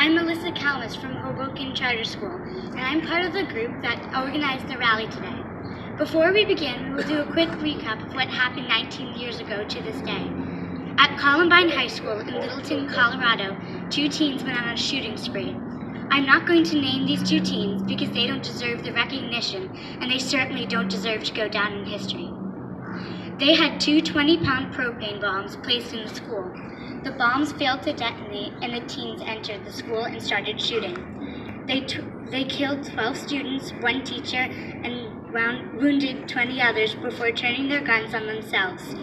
I'm Melissa Kalmus from Hoboken Charter School, and I'm part of the group that organized the rally today. Before we begin, we'll do a quick recap of what happened 19 years ago to this day. At Columbine High School in Littleton, Colorado, 2 teens went on a shooting spree. I'm not going to name these 2 teens because they don't deserve the recognition, and they certainly don't deserve to go down in history. They had 2 20-pound propane bombs placed in the school. The bombs failed to detonate, and the teens entered the school and started shooting. They killed 12 students, 1 teacher, and wounded 20 others before turning their guns on themselves.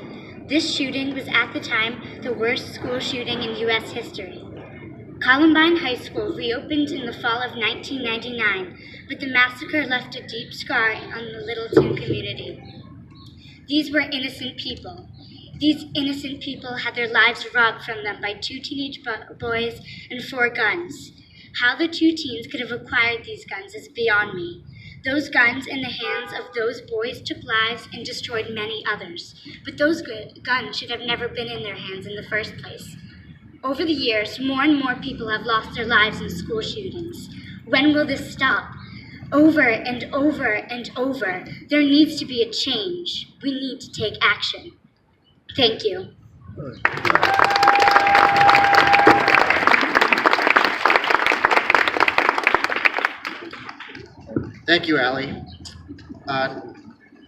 This shooting was at the time the worst school shooting in U.S. history. Columbine High School reopened in the fall of 1999, but the massacre left a deep scar on the Littleton community. These were innocent people. These innocent people had their lives robbed from them by 2 teenage boys and 4 guns. How the 2 teens could have acquired these guns is beyond me. Those guns in the hands of those boys took lives and destroyed many others. But those guns should have never been in their hands in the first place. Over the years, more and more people have lost their lives in school shootings. When will this stop? Over and over and over, there needs to be a change. We need to take action. Thank you. Thank you, Allie.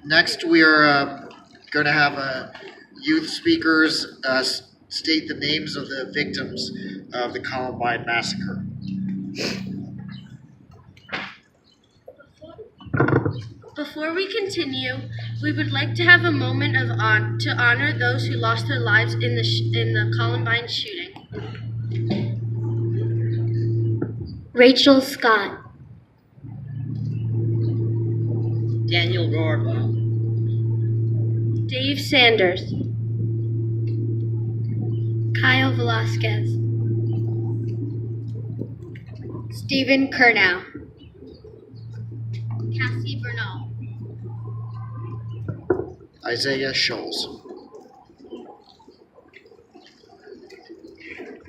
Next, we are going to have youth speakers state the names of the victims of the Columbine massacre. Before we continue, we would like to have a moment of to honor those who lost their lives in the Columbine shooting. Rachel Scott. Daniel Rohr. Dave Sanders. Kyle Velasquez. Stephen Kernow. Cassie Bernal. Isaiah Scholes.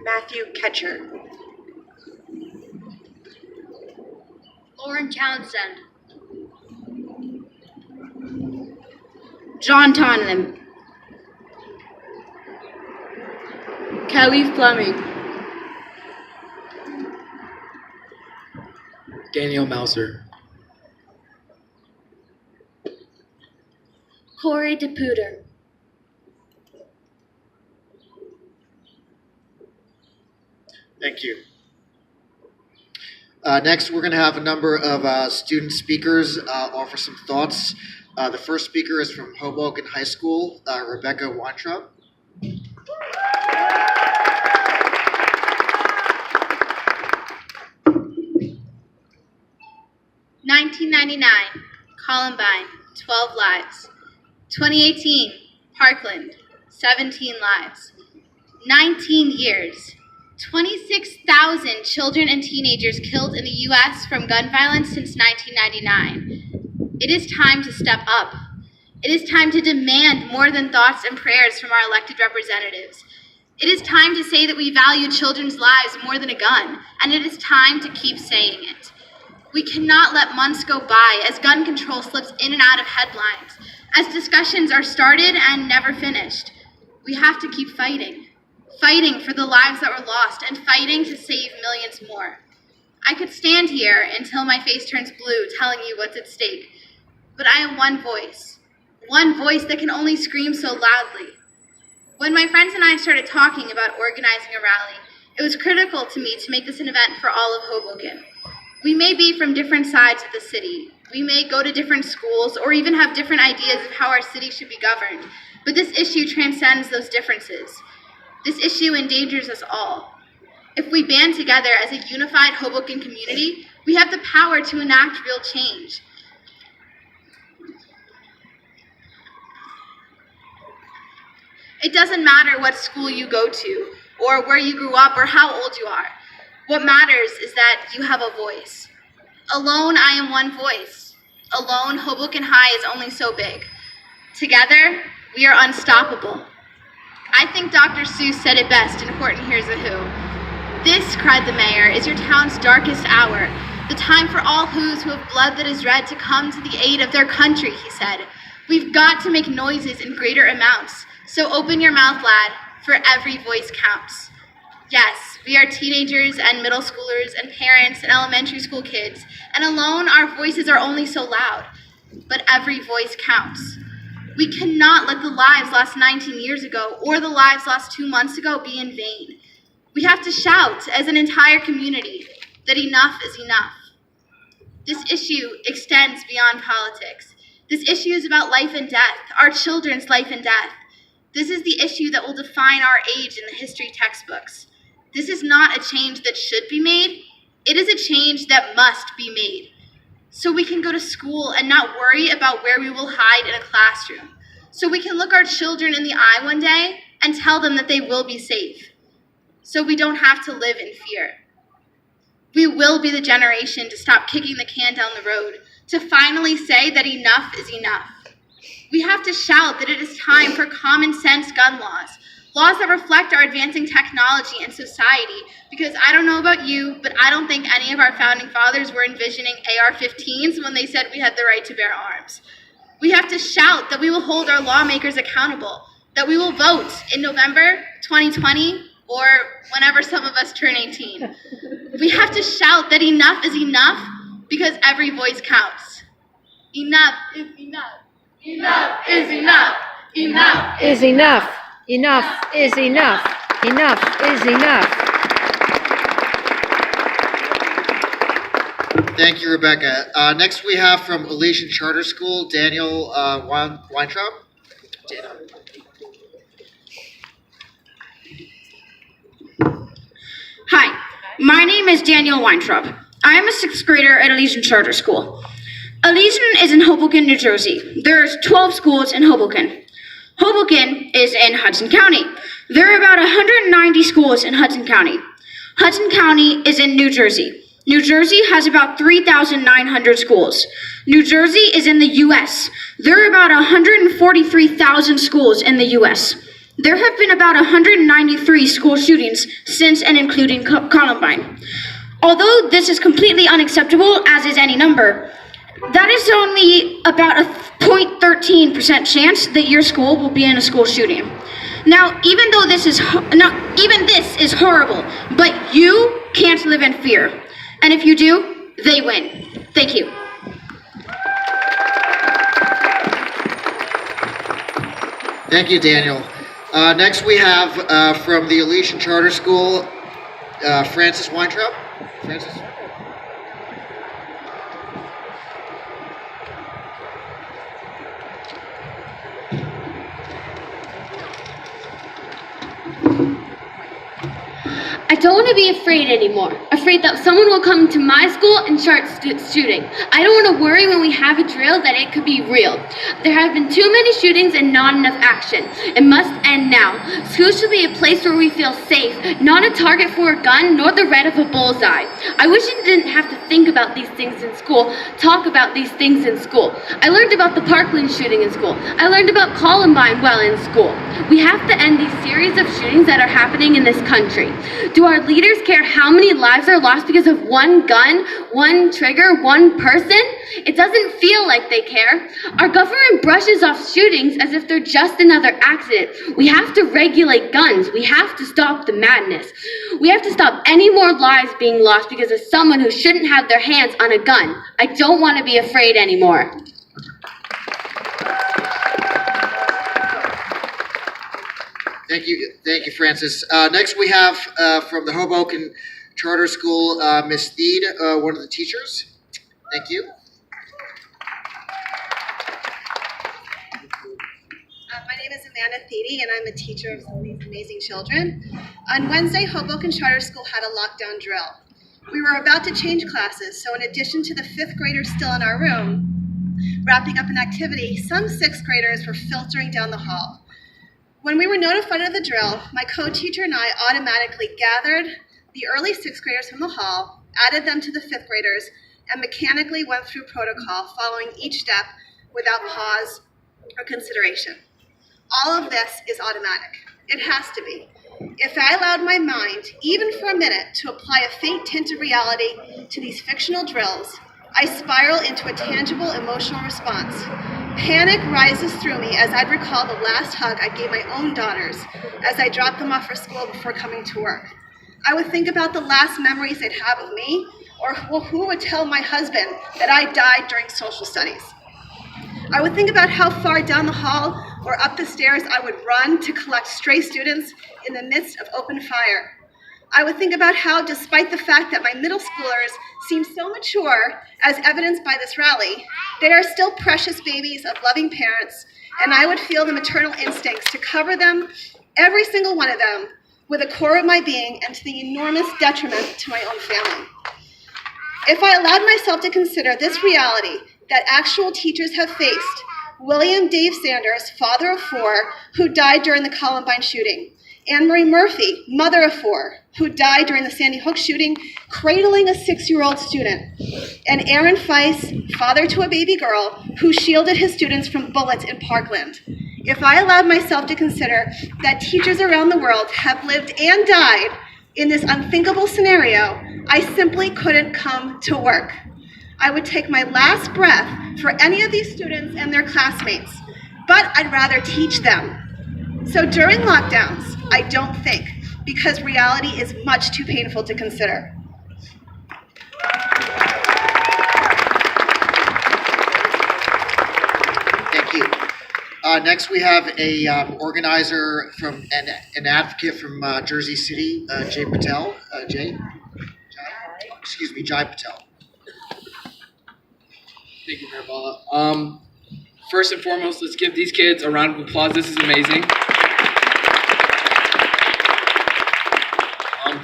Matthew Ketcher. Lauren Townsend. John Tonham. Kelly Fleming. Daniel Mauser. Corey DePuter. Thank you. Next, we're going to have a number of student speakers offer some thoughts. The first speaker is from Hoboken High School, Rebecca Weintraub. 1999, Columbine, 12 lives. 2018, Parkland, 17 lives. 19 years, 26,000 children and teenagers killed in the U.S. from gun violence since 1999. It is time to step up. It is time to demand more than thoughts and prayers from our elected representatives. It is time to say that we value children's lives more than a gun, and it is time to keep saying it. We cannot let months go by as gun control slips in and out of headlines, as discussions are started and never finished. We have to keep fighting. Fighting for the lives that were lost and fighting to save millions more. I could stand here until my face turns blue telling you what's at stake, but I am one voice that can only scream so loudly. When my friends and I started talking about organizing a rally, it was critical to me to make this an event for all of Hoboken. We may be from different sides of the city. We may go to different schools or even have different ideas of how our city should be governed, but this issue transcends those differences. This issue endangers us all. If we band together as a unified Hoboken community, we have the power to enact real change. It doesn't matter what school you go to, or where you grew up, or how old you are. What matters is that you have a voice. Alone, I am one voice. Alone, Hoboken High is only so big. Together, we are unstoppable. I think Dr. Seuss said it best in Horton Hears a Who. This, cried the mayor, is your town's darkest hour. The time for all who have blood that is red to come to the aid of their country, he said. We've got to make noises in greater amounts. So open your mouth, lad, for every voice counts. Yes, we are teenagers and middle schoolers and parents and elementary school kids, and alone our voices are only so loud. But every voice counts. We cannot let the lives lost 19 years ago or the lives lost 2 months ago be in vain. We have to shout as an entire community that enough is enough. This issue extends beyond politics. This issue is about life and death, our children's life and death. This is the issue that will define our age in the history textbooks. This is not a change that should be made. It is a change that must be made. So we can go to school and not worry about where we will hide in a classroom. So we can look our children in the eye one day and tell them that they will be safe. So we don't have to live in fear. We will be the generation to stop kicking the can down the road, to finally say that enough is enough. We have to shout that it is time for common sense gun laws, laws that reflect our advancing technology and society, because I don't know about you, but I don't think any of our founding fathers were envisioning AR-15s when they said we had the right to bear arms. We have to shout that we will hold our lawmakers accountable, that we will vote in November 2020 or whenever some of us turn 18. We have to shout that enough is enough because every voice counts. Enough is enough. Enough is enough. Enough is enough. Enough is enough. Enough is enough. Thank you, Rebecca. Next we have from Elysian Charter School, Daniel Weintraub. Hi, my name is Daniel Weintraub. I am a 6th grader at Elysian Charter School. Elysian is in Hoboken, New Jersey. There's 12 schools in Hoboken. Hoboken is in Hudson County. There are about 190 schools in Hudson County. Hudson County is in New Jersey. New Jersey has about 3,900 schools. New Jersey is in the U.S. There are about 143,000 schools in the U.S. There have been about 193 school shootings since and including Columbine. Although this is completely unacceptable, as is any number, that is only about a 0.13% chance that your school will be in a school shooting. Now, even this is horrible, but you can't live in fear. And if you do, they win. Thank you. Thank you, Daniel. Next we have from the Elysian Charter School, Francis Weintraub. Francis? I don't want to be afraid anymore. Afraid that someone will come to my school and start shooting. I don't want to worry when we have a drill that it could be real. There have been too many shootings and not enough action. It must end now. School should be a place where we feel safe, not a target for a gun, nor the red of a bullseye. I wish I didn't have to think about these things in school, talk about these things in school. I learned about the Parkland shooting in school. I learned about Columbine well in school. We have to end these series of shootings that are happening in this country. Do our leaders care how many lives are lost because of one gun, one trigger, one person? It doesn't feel like they care. Our government brushes off shootings as if they're just another accident. We have to regulate guns. We have to stop the madness. We have to stop any more lives being lost because of someone who shouldn't have their hands on a gun. I don't want to be afraid anymore. Thank you, Francis. Next we have from the Hoboken Charter School, Ms. Theed, one of the teachers. Thank you. My name is Amanda Theedy, and I'm a teacher of some of these amazing children. On Wednesday, Hoboken Charter School had a lockdown drill. We were about to change classes, so in addition to the 5th graders still in our room, wrapping up an activity, some 6th graders were filtering down the hall. When we were notified of the drill, my co-teacher and I automatically gathered the early 6th graders from the hall, added them to the 5th graders, and mechanically went through protocol, following each step without pause or consideration. All of this is automatic. It has to be. If I allowed my mind, even for a minute, to apply a faint tint of reality to these fictional drills, I spiral into a tangible emotional response. Panic rises through me as I'd recall the last hug I gave my own daughters as I dropped them off for school before coming to work. I would think about the last memories they'd have of me, or who would tell my husband that I died during social studies. I would think about how far down the hall or up the stairs I would run to collect stray students in the midst of open fire. I would think about how, despite the fact that my middle schoolers seem so mature, as evidenced by this rally, they are still precious babies of loving parents, and I would feel the maternal instincts to cover them, every single one of them, with the core of my being and to the enormous detriment to my own family. If I allowed myself to consider this reality that actual teachers have faced, William Dave Sanders, father of 4, who died during the Columbine shooting, Anne Marie Murphy, mother of 4, who died during the Sandy Hook shooting, cradling a 6-year-old student, and Aaron Feiss, father to a baby girl, who shielded his students from bullets in Parkland. If I allowed myself to consider that teachers around the world have lived and died in this unthinkable scenario, I simply couldn't come to work. I would take my last breath for any of these students and their classmates, but I'd rather teach them. So during lockdowns, I don't think, because reality is much too painful to consider. Thank you. Next, we have a organizer from an advocate from Jersey City, Jai Patel. Jai Patel. Thank you, Mayor Bala. First and foremost, let's give these kids a round of applause. This is amazing.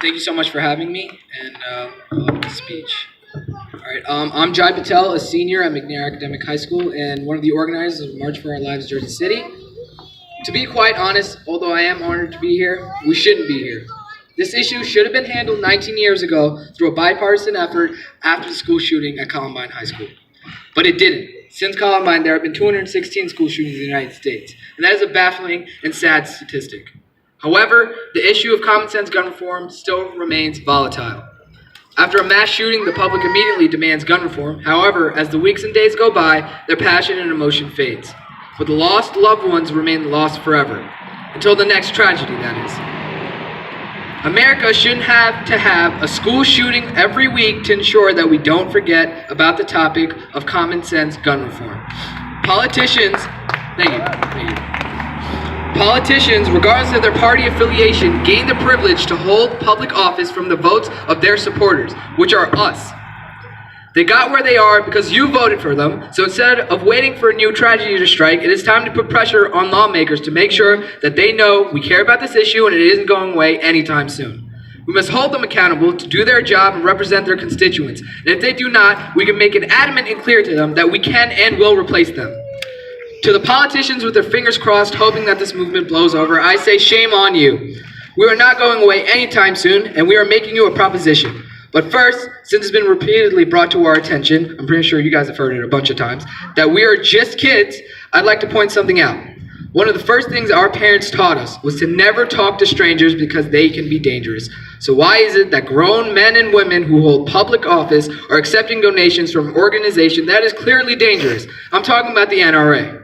Thank you so much for having me, and I'll have a speech. All right, I'm Jai Patel, a senior at McNair Academic High School, and one of the organizers of March for Our Lives Jersey City. To be quite honest, although I am honored to be here, we shouldn't be here. This issue should have been handled 19 years ago through a bipartisan effort after the school shooting at Columbine High School. But it didn't. Since Columbine, there have been 216 school shootings in the United States, and that is a baffling and sad statistic. However, the issue of common sense gun reform still remains volatile. After a mass shooting, the public immediately demands gun reform. However, as the weeks and days go by, their passion and emotion fades. But the lost loved ones remain lost forever, until the next tragedy, that is. America shouldn't have to have a school shooting every week to ensure that we don't forget about the topic of common sense gun reform. Politicians, Politicians, regardless of their party affiliation, gain the privilege to hold public office from the votes of their supporters, which are us. They got where they are because you voted for them, so instead of waiting for a new tragedy to strike, it is time to put pressure on lawmakers to make sure that they know we care about this issue and it isn't going away anytime soon. We must hold them accountable to do their job and represent their constituents, and if they do not, we can make it adamant and clear to them that we can and will replace them. To the politicians with their fingers crossed, hoping that this movement blows over, I say shame on you. We are not going away anytime soon, and we are making you a proposition. But first, since it's been repeatedly brought to our attention, I'm pretty sure you guys have heard it a bunch of times, that we are just kids, I'd like to point something out. One of the first things our parents taught us was to never talk to strangers because they can be dangerous. So why is it that grown men and women who hold public office are accepting donations from an organization that is clearly dangerous? I'm talking about the NRA.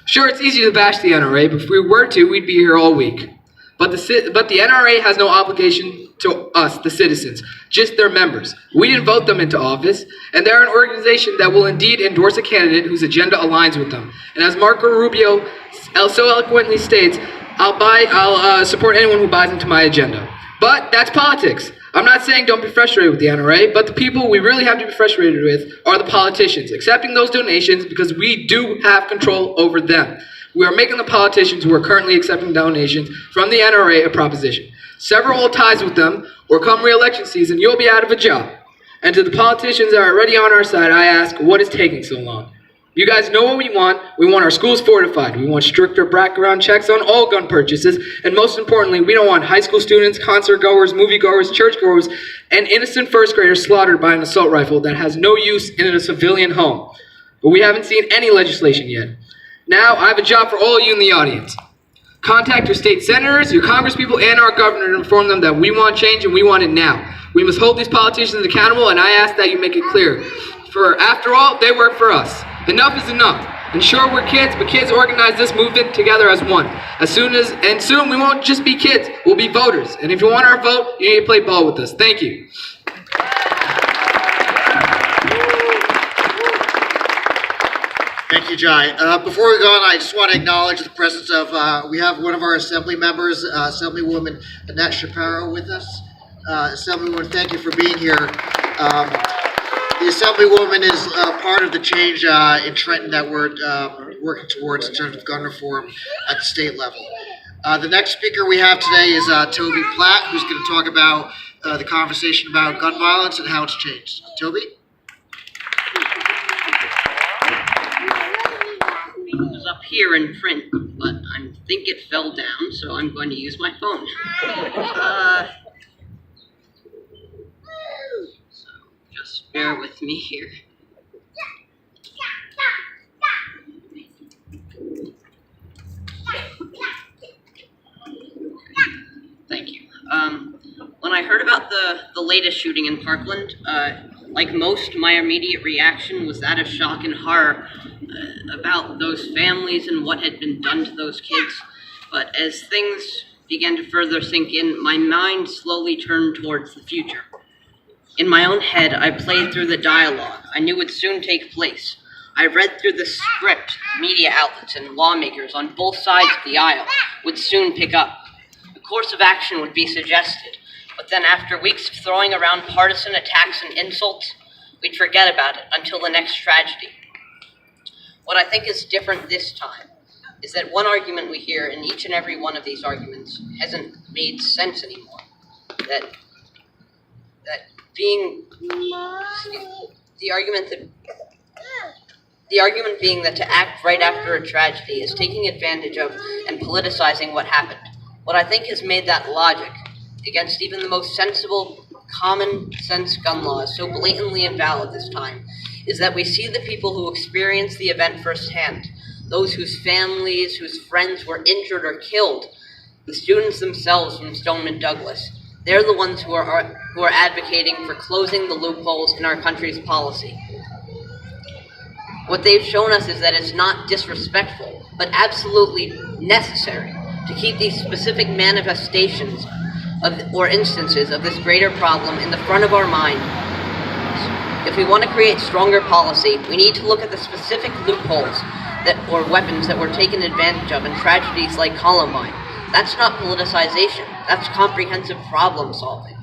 Sure, it's easy to bash the NRA, but if we were to, we'd be here all week. But the NRA has no obligation to us, the citizens, just their members. We didn't vote them into office, and they're an organization that will indeed endorse a candidate whose agenda aligns with them. And as Marco Rubio so eloquently states, I'll support anyone who buys into my agenda. But that's politics. I'm not saying don't be frustrated with the NRA, but the people we really have to be frustrated with are the politicians, accepting those donations because we do have control over them. We are making the politicians who are currently accepting donations from the NRA a proposition. Sever all ties with them, or come re-election season, you'll be out of a job. And to the politicians that are already on our side, I ask, what is taking so long? You guys know what we want. We want our schools fortified. We want stricter background checks on all gun purchases. And most importantly, we don't want high school students, concert goers, movie goers, church goers, and innocent first graders slaughtered by an assault rifle that has no use in a civilian home. But we haven't seen any legislation yet. Now, I have a job for all of you in the audience. Contact your state senators, your congresspeople, and our governor to inform them that we want change and we want it now. We must hold these politicians accountable, and I ask that you make it clear. For after all, they work for us. Enough is enough. And sure, we're kids, but kids organize this movement together as one. Soon we won't just be kids, we'll be voters. And if you want our vote, you need to play ball with us. Thank you. Thank you, Jai. Before we go on, I just want to acknowledge the presence of, we have one of our assembly members, Assemblywoman Annette Shapiro with us. Assemblywoman, thank you for being here. The Assemblywoman is part of the change in Trenton that we're working towards in terms of gun reform at the state level. The next speaker we have today is Toby Platt, who's going to talk about the conversation about gun violence and how it's changed. Toby? It was up here in print, but I think it fell down, so I'm going to use my phone. So just bear with me here. Thank you. When I heard about the latest shooting in Parkland, like most, my immediate reaction was that of shock and horror about those families and what had been done to those kids. But as things began to further sink in, my mind slowly turned towards the future. In my own head, I played through the dialogue I knew would soon take place. I read through the script media outlets and lawmakers on both sides of the aisle would soon pick up. A course of action would be suggested, but then after weeks of throwing around partisan attacks and insults, we'd forget about it until the next tragedy. What I think is different this time is that one argument we hear in each and every one of these arguments hasn't made sense anymore. That being the argument being that to act right after a tragedy is taking advantage of and politicizing what happened. What I think has made that logic against even the most sensible, common sense gun laws so blatantly invalid this time is that we see the people who experienced the event firsthand, those whose families, whose friends were injured or killed, the students themselves from Stoneman Douglas. They're the ones who are advocating for closing the loopholes in our country's policy. What they've shown us is that it's not disrespectful, but absolutely necessary to keep these specific manifestations or instances of this greater problem in the front of our mind. If we want to create stronger policy, we need to look at the specific loopholes or weapons that were taken advantage of in tragedies like Columbine. That's not politicization, that's comprehensive problem solving.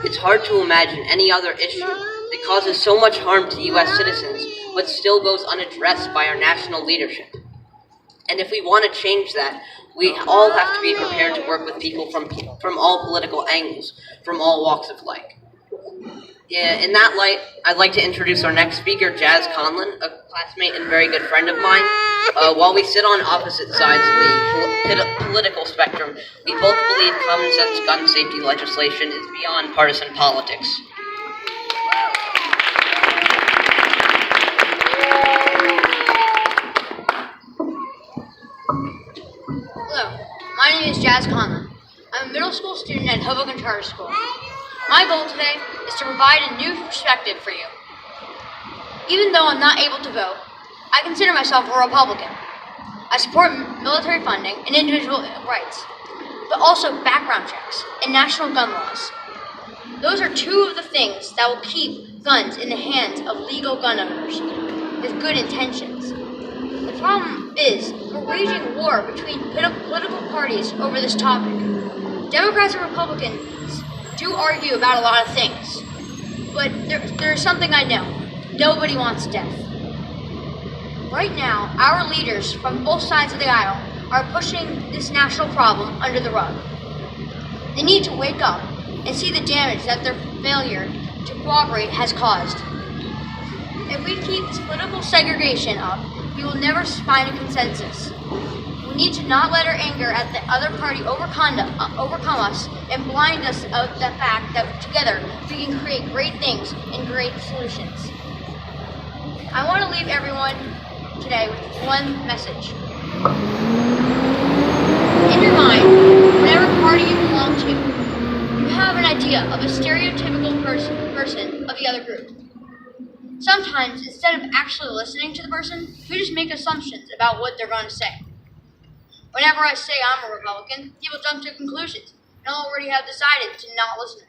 It's hard to imagine any other issue that causes so much harm to U.S. citizens but still goes unaddressed by our national leadership. And if we want to change that, we all have to be prepared to work with people from all political angles, from all walks of life. In that light, I'd like to introduce our next speaker, Jazz Conlon, a classmate and very good friend of mine. While we sit on opposite sides of the political spectrum, we both believe common sense gun safety legislation is beyond partisan politics. Hello, my name is Jazz Conlon. I'm a middle school student at Hoboken Charter School. My goal today is to provide a new perspective for you. Even though I'm not able to vote, I consider myself a Republican. I support military funding and individual rights, but also background checks and national gun laws. Those are two of the things that will keep guns in the hands of legal gun owners with good intentions. The problem is, we're waging war between political parties over this topic. Democrats and Republicans do argue about a lot of things, but there's something I know. Nobody wants death. Right now, our leaders from both sides of the aisle are pushing this national problem under the rug. They need to wake up and see the damage that their failure to cooperate has caused. If we keep this political segregation up, we will never find a consensus. We need to not let our anger at the other party overcome us and blind us of the fact that together we can create great things and great solutions. I want to leave everyone today with one message. idea of a stereotypical person of the other group. Sometimes, instead of actually listening to the person, we just make assumptions about what they're going to say. Whenever I say I'm a Republican, people jump to conclusions and already have decided to not listen.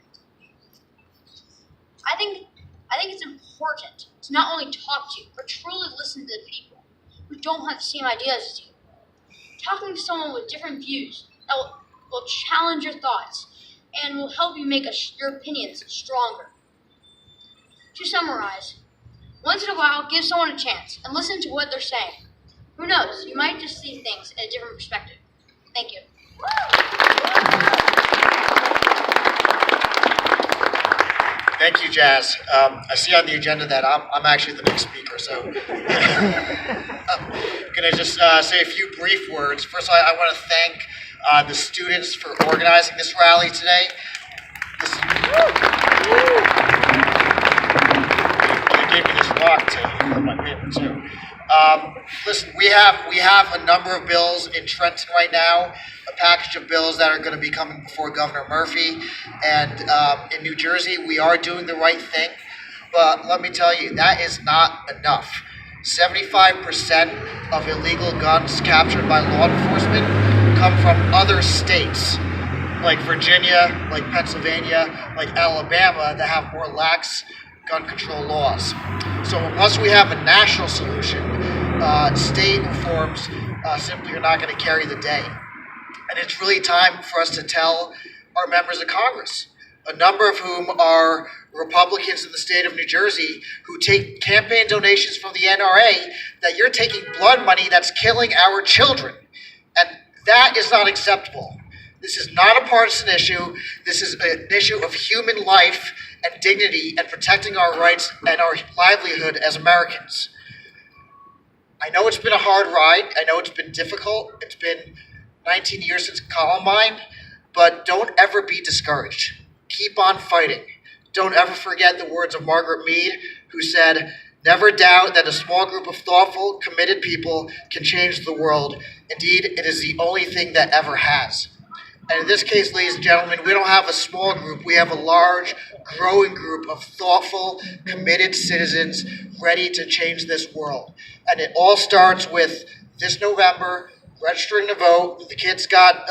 I think it's important to not only talk to you, but truly listen to the people who don't have the same ideas as you. Talking to someone with different views that will challenge your thoughts and will help you make your opinions stronger. To summarize, once in a while, give someone a chance and listen to what they're saying. Who knows, you might just see things in a different perspective. Thank you. Thank you, Jazz. I see on the agenda that I'm actually the next speaker, so I'm going to just say a few brief words. First of all, I want to thank the students for organizing this rally today. They gave me this rock to put my paper too. Listen, we have a number of bills in Trenton right now, a package of bills that are going to be coming before Governor Murphy. And in New Jersey, we are doing the right thing. But let me tell you, that is not enough. 75% of illegal guns captured by law enforcement come from other states, like Virginia, like Pennsylvania, like Alabama, that have more lax gun control laws. So unless we have a national solution, state reforms simply are not going to carry the day. And it's really time for us to tell our members of Congress, a number of whom are Republicans in the state of New Jersey, who take campaign donations from the NRA, that you're taking blood money that's killing our children. And that is not acceptable. This is not a partisan issue. This is an issue of human life and dignity and protecting our rights and our livelihood as Americans. I know it's been a hard ride. I know it's been difficult. It's been 19 years since Columbine, but don't ever be discouraged. Keep on fighting. Don't ever forget the words of Margaret Mead, who said, "Never doubt that a small group of thoughtful, committed people can change the world. Indeed, it is the only thing that ever has." And in this case, ladies and gentlemen, we don't have a small group. We have a large, growing group of thoughtful, committed citizens ready to change this world. And it all starts with this November, registering to vote. The kids got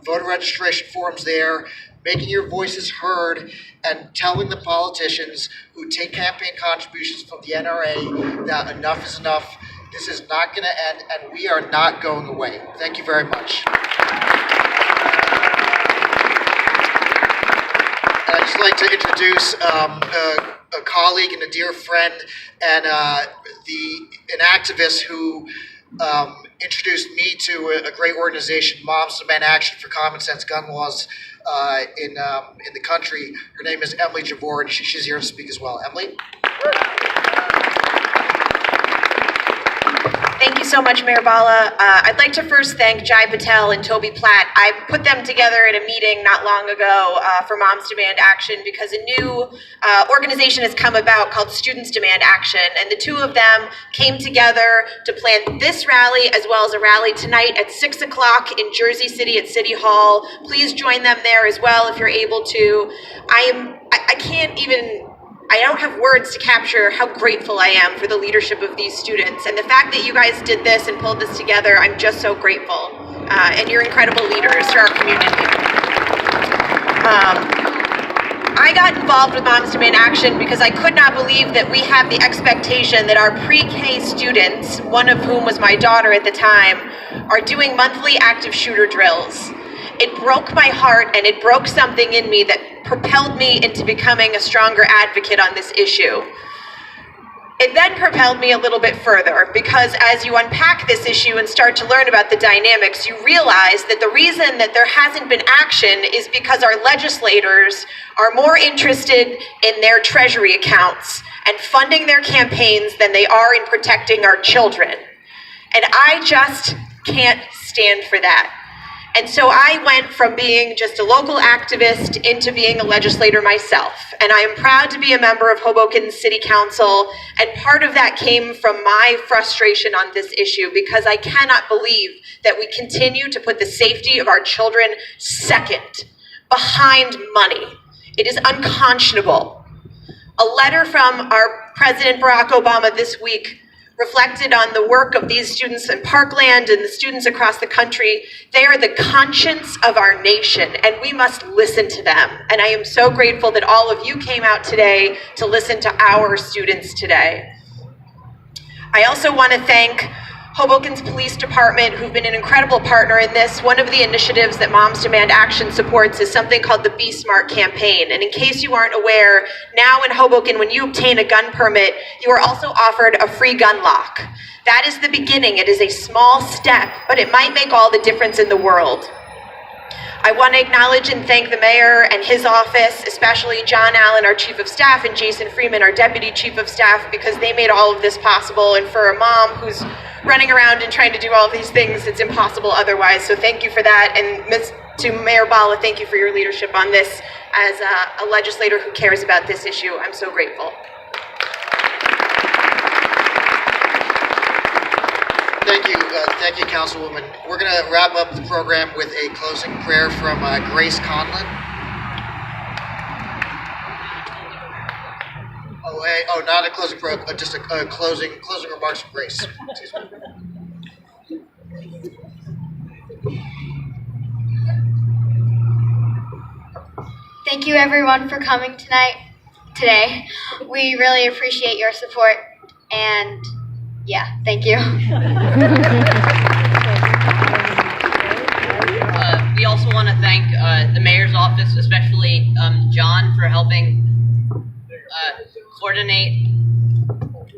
voter registration forms there, making your voices heard, and telling the politicians who take campaign contributions from the NRA that enough is enough. This is not going to end, and we are not going away. Thank you very much. I'd just like to introduce a colleague and a dear friend and an activist who introduced me to a great organization, Moms Demand Action for Common Sense Gun Laws in the country. Her name is Emily Javor, and she's here to speak as well. Emily? Thank you so much, Mayor Bala. I'd like to first thank Jai Patel and Toby Platt. I put them together at a meeting not long ago for Moms Demand Action because a new organization has come about called Students Demand Action, and the two of them came together to plan this rally as well as a rally tonight at 6 o'clock in Jersey City at City Hall. Please join them there as well if you're able to. I don't have words to capture how grateful I am for the leadership of these students. And the fact that you guys did this and pulled this together, I'm just so grateful. And you're incredible leaders to our community. I got involved with Moms Demand Action because I could not believe that we have the expectation that our pre-K students, one of whom was my daughter at the time, are doing monthly active shooter drills. It broke my heart, and it broke something in me that propelled me into becoming a stronger advocate on this issue. It then propelled me a little bit further because as you unpack this issue and start to learn about the dynamics, you realize that the reason that there hasn't been action is because our legislators are more interested in their treasury accounts and funding their campaigns than they are in protecting our children. And I just can't stand for that. And so I went from being just a local activist into being a legislator myself. And I am proud to be a member of Hoboken City Council. And part of that came from my frustration on this issue because I cannot believe that we continue to put the safety of our children second, behind money. It is unconscionable. A letter from our President Barack Obama this week reflected on the work of these students in Parkland and the students across the country. They are the conscience of our nation, and we must listen to them. And I am so grateful that all of you came out today to listen to our students today. I also want to thank Hoboken's Police Department, who've been an incredible partner in this. One of the initiatives that Moms Demand Action supports is something called the Be Smart campaign. And in case you aren't aware, now in Hoboken, when you obtain a gun permit, you are also offered a free gun lock. That is the beginning. It is a small step, but it might make all the difference in the world. I want to acknowledge and thank the mayor and his office, especially John Allen, our chief of staff, and Jason Freeman, our deputy chief of staff, because they made all of this possible. And for a mom who's running around and trying to do all of these things, it's impossible otherwise. So thank you for that. And to Mayor Bala, thank you for your leadership on this. As a legislator who cares about this issue, I'm so grateful. Thank you, Councilwoman. We're going to wrap up the program with a closing prayer from Grace Conlon. Not a closing prayer, but just a closing remarks from Grace. Excuse me. Thank you everyone for coming today. We really appreciate your support, and yeah, thank you. We also want to thank the mayor's office, especially John, for helping coordinate.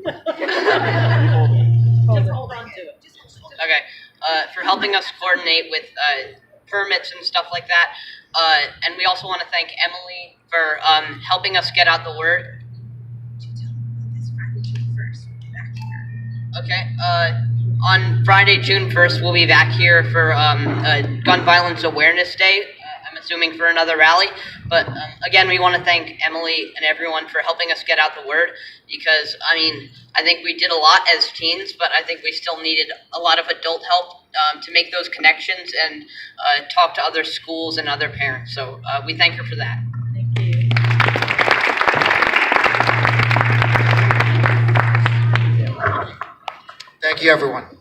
Just hold on to it. Okay, for helping us coordinate with permits and stuff like that. And we also want to thank Emily for helping us get out the word. Okay, on Friday, June 1st, we'll be back here for Gun Violence Awareness Day. I'm assuming for another rally. But again, we want to thank Emily and everyone for helping us get out the word, because, I mean, I think we did a lot as teens, but I think we still needed a lot of adult help to make those connections and talk to other schools and other parents. So we thank her for that. Thank you, everyone.